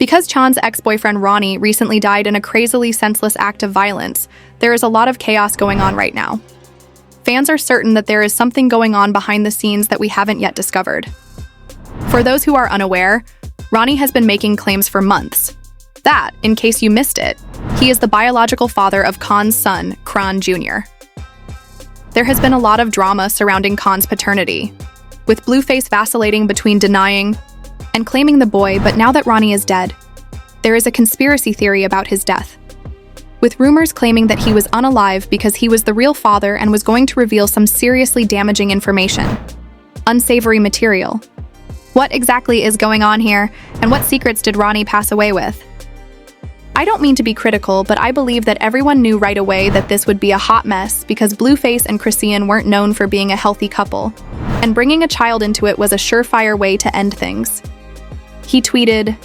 Because Chan's ex-boyfriend Ronnie recently died in a crazily senseless act of violence, there is a lot of chaos going on right now. Fans are certain that there is something going on behind the scenes that we haven't yet discovered. For those who are unaware, Ronnie has been making claims for months. That, in case you missed it, he is the biological father of Khan's son, Khan Jr. There has been a lot of drama surrounding Khan's paternity, with Blueface vacillating between denying and claiming the boy, but now that Ronnie is dead, there is a conspiracy theory about his death, with rumors claiming that he was unalive because he was the real father and was going to reveal some seriously damaging information. Unsavory material. What exactly is going on here, and what secrets did Ronnie pass away with? I don't mean to be critical, but I believe that everyone knew right away that this would be a hot mess because Blueface and Chrisean weren't known for being a healthy couple, and bringing a child into it was a surefire way to end things. He tweeted,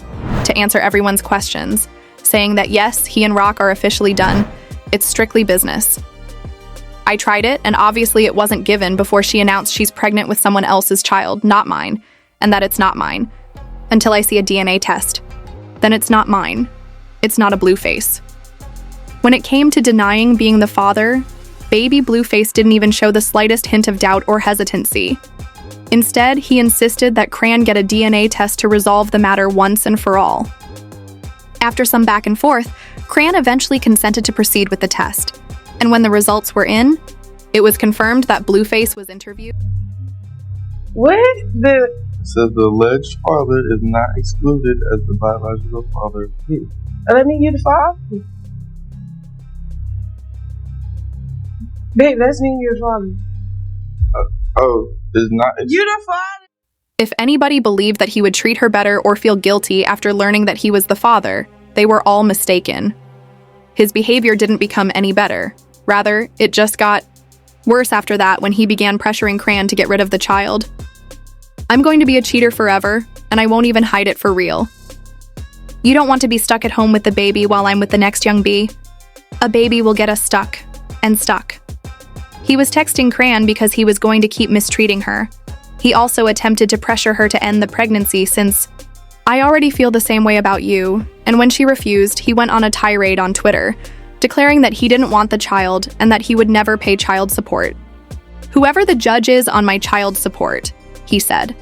to answer everyone's questions, saying that yes, he and Rock are officially done. It's strictly business. I tried it, and obviously it wasn't given before she announced she's pregnant with someone else's child, not mine, and that it's not mine, until I see a DNA test. Then it's not mine. It's not a Blueface. When it came to denying being the father, baby Blueface didn't even show the slightest hint of doubt or hesitancy. Instead, he insisted that Chrisean get a DNA test to resolve the matter once and for all. After some back and forth, Chrisean eventually consented to proceed with the test, and when the results were in, it was confirmed that Blueface was interviewed. Says the alleged father is not excluded as the biological father of the kid. That mean you're the father? Babe, that's mean you're the father. Is not. You're the father. If anybody believed that he would treat her better or feel guilty after learning that he was the father, they were all mistaken. His behavior didn't become any better. Rather, it just got worse after that when he began pressuring Chrisean to get rid of the child. I'm going to be a cheater forever, and I won't even hide it for real. You don't want to be stuck at home with the baby while I'm with the next young bee. A baby will get us stuck, and stuck. He was texting Chrisean because he was going to keep mistreating her. He also attempted to pressure her to end the pregnancy since, I already feel the same way about you, and when she refused, he went on a tirade on Twitter, declaring that he didn't want the child and that he would never pay child support. Whoever the judge is on my child support, he said.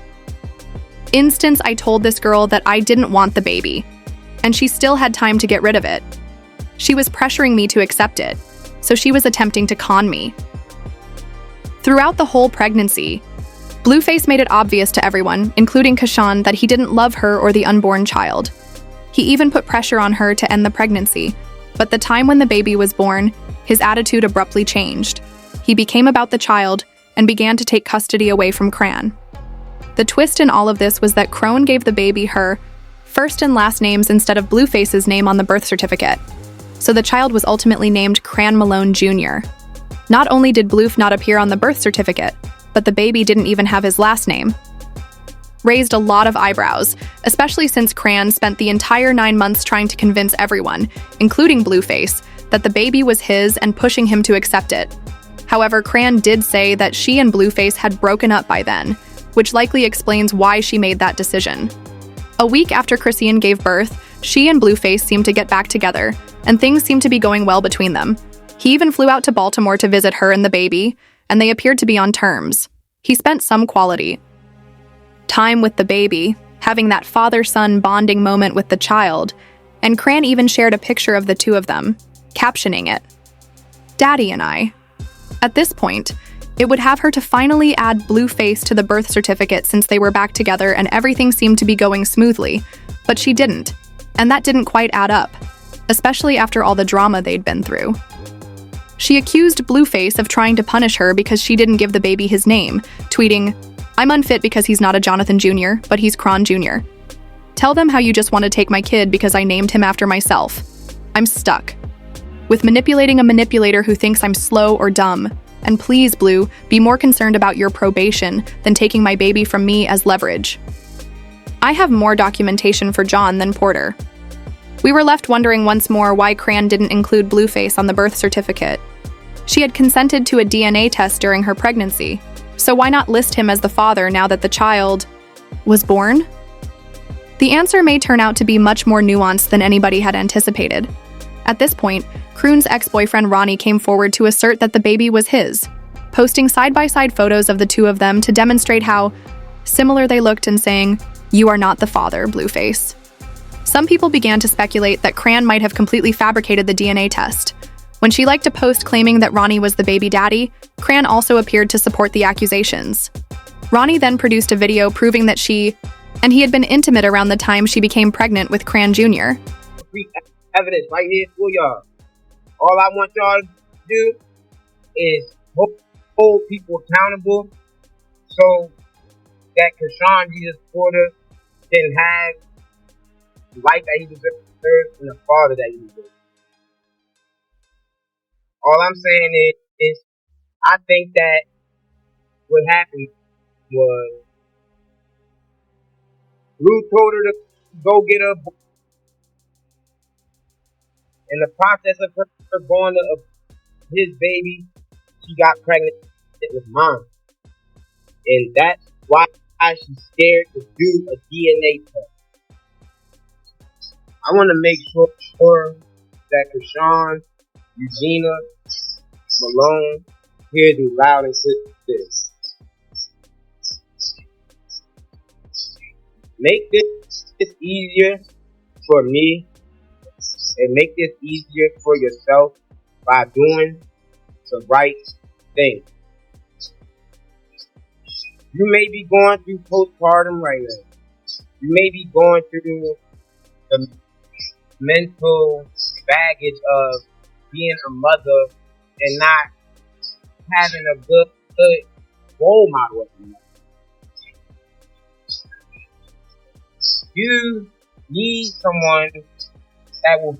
Instance, I told this girl that I didn't want the baby, and she still had time to get rid of it. She was pressuring me to accept it, so she was attempting to con me. Throughout the whole pregnancy, Blueface made it obvious to everyone, including Chrisean, that he didn't love her or the unborn child. He even put pressure on her to end the pregnancy, but the time when the baby was born, his attitude abruptly changed. He became about the child and began to take custody away from Chrisean. The twist in all of this was that Chrisean gave the baby her first and last names instead of Blueface's name on the birth certificate, so the child was ultimately named Chrisean Malone Jr. Not only did Bloof not appear on the birth certificate, but the baby didn't even have his last name. Raised a lot of eyebrows, especially since Chrisean spent the entire 9 months trying to convince everyone, including Blueface, that the baby was his and pushing him to accept it. However, Chrisean did say that she and Blueface had broken up by then, which likely explains why she made that decision. A week after Chrisean gave birth, she and Blueface seemed to get back together, and things seemed to be going well between them. He even flew out to Baltimore to visit her and the baby, and they appeared to be on terms. He spent some quality time with the baby, having that father-son bonding moment with the child, and Chrisean even shared a picture of the two of them, captioning it, "Daddy and I." At this point, it would have her to finally add Blueface to the birth certificate since they were back together and everything seemed to be going smoothly, but she didn't, and that didn't quite add up, especially after all the drama they'd been through. She accused Blueface of trying to punish her because she didn't give the baby his name, tweeting, "I'm unfit because he's not a Jonathan Jr., but he's Khan Jr. Tell them how you just want to take my kid because I named him after myself. I'm stuck with manipulating a manipulator who thinks I'm slow or dumb. And please, Blue, be more concerned about your probation than taking my baby from me as leverage." I have more documentation for John than Porter. We were left wondering once more why Chrisean didn't include Blueface on the birth certificate. She had consented to a DNA test during her pregnancy, so why not list him as the father now that the child was born? The answer may turn out to be much more nuanced than anybody had anticipated. At this point, Croon's ex-boyfriend Ronnie came forward to assert that the baby was his, posting side-by-side photos of the two of them to demonstrate how similar they looked and saying, "You are not the father, Blueface." Some people began to speculate that Chrisean might have completely fabricated the DNA test. When she liked a post claiming that Ronnie was the baby daddy, Chrisean also appeared to support the accusations. Ronnie then produced a video proving that she and he had been intimate around the time she became pregnant with Chrisean Jr. Evidence right here for y'all. All I want y'all to do is hold people accountable so that Chrisean Jesus Porter can have the life that he deserves and the father that he deserves. All I'm saying is I think that what happened was Blue told her to go get her. In the process of her going to his baby, she got pregnant with mine. And that's why she's scared to do a DNA test. I want to make sure that Chrisean, Eugenia, Malone hears me loud and clear. Make this easier for me and make this easier for yourself by doing the right thing. You may be going through postpartum right now. You may be going through the mental baggage of being a mother and not having a good role model of your mother. You need someone that will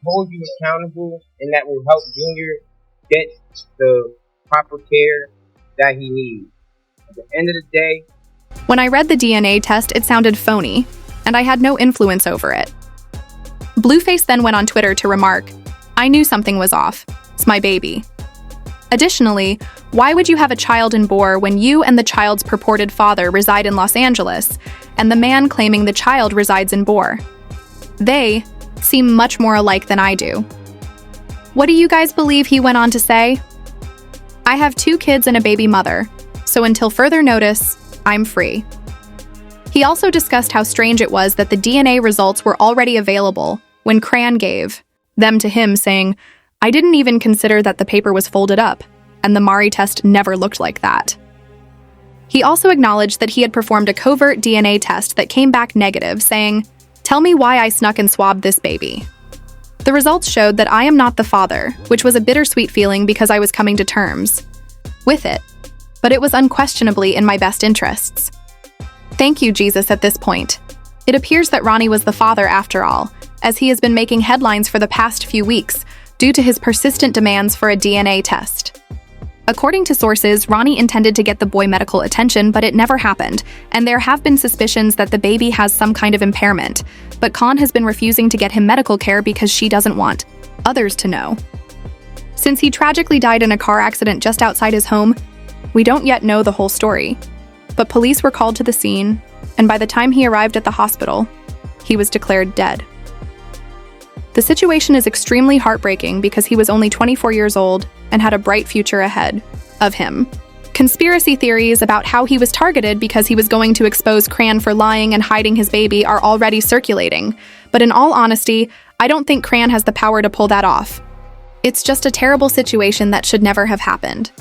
hold you accountable and that will help Junior get the proper care that he needs. At the end of the day, when I read the DNA test, it sounded phony, and I had no influence over it. Blueface then went on Twitter to remark, "I knew something was off. It's my baby." Additionally, why would you have a child in Boer when you and the child's purported father reside in Los Angeles, and the man claiming the child resides in Boer? They seem much more alike than I do. What do you guys believe he went on to say? "I have 2 kids and a baby mother, so until further notice, I'm free." He also discussed how strange it was that the DNA results were already available when Chrisean gave them to him, saying, "I didn't even consider that the paper was folded up, and the Mari test never looked like that." He also acknowledged that he had performed a covert DNA test that came back negative, saying, "Tell me why I snuck and swabbed this baby." The results showed that I am not the father, which was a bittersweet feeling because I was coming to terms with it, but it was unquestionably in my best interests. Thank you, Jesus, at this point. It appears that Ronnie was the father after all, as he has been making headlines for the past few weeks due to his persistent demands for a DNA test. According to sources, Ronnie intended to get the boy medical attention, but it never happened, and there have been suspicions that the baby has some kind of impairment, but Khan has been refusing to get him medical care because she doesn't want others to know. Since he tragically died in a car accident just outside his home, we don't yet know the whole story, but police were called to the scene, and by the time he arrived at the hospital, he was declared dead. The situation is extremely heartbreaking because he was only 24 years old and had a bright future ahead of him. Conspiracy theories about how he was targeted because he was going to expose Chrisean for lying and hiding his baby are already circulating, but in all honesty, I don't think Chrisean has the power to pull that off. It's just a terrible situation that should never have happened.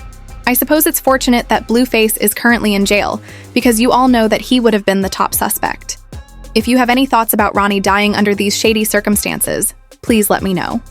I suppose it's fortunate that Blueface is currently in jail, because you all know that he would have been the top suspect. If you have any thoughts about Ronnie dying under these shady circumstances, please let me know.